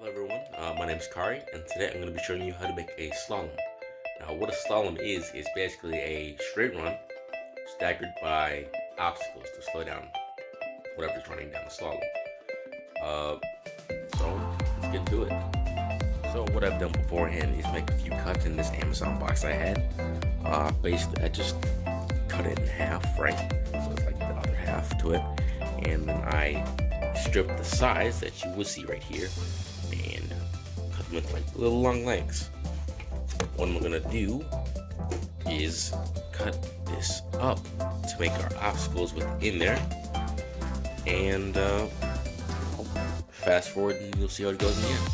Hello everyone, my name is Kari, and today I'm going to be showing you how to make a slalom. Now what a slalom is basically a straight run staggered by obstacles to slow down whatever's running down the slalom. So let's get to it. So what I've done beforehand is make a few cuts in this Amazon box I had. Basically I just cut it in half, right? So it's like the other half to it. And then I stripped the sides that you will see right here and cut them into like little long lengths. What I'm gonna do is cut this up to make our obstacles within there, and fast forward and you'll see how it goes in the end.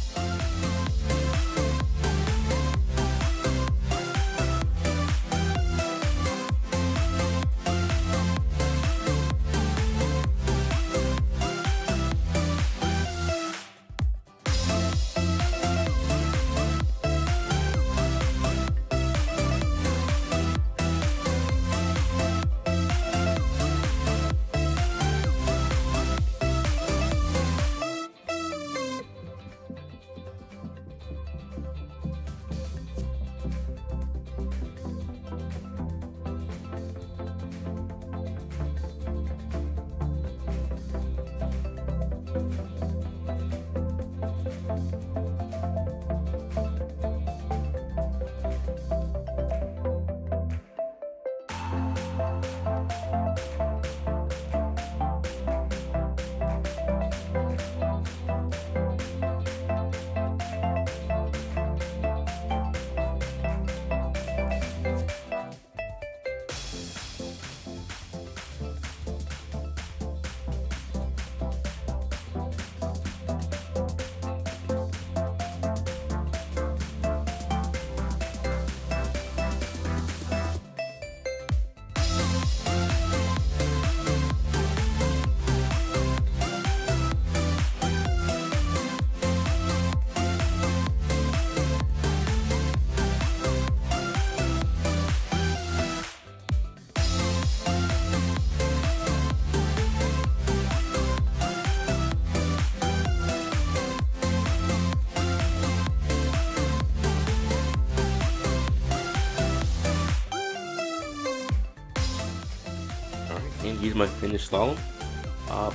And here's my finished slalom.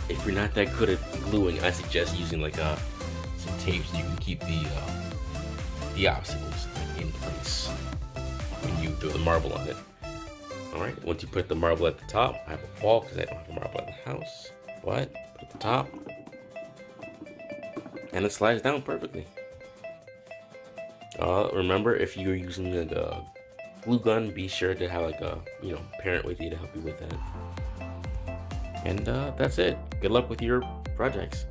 If you're not that good at gluing, I suggest using like some tape so you can keep the obstacles in place when you throw the marble on it. Alright, once you put the marble at the top, I have a ball because I don't have a marble at the house, but put the top, and it slides down perfectly. Remember, if you're using a glue gun, be sure to have like a parent with you to help you with that. And that's it. Good luck with your projects.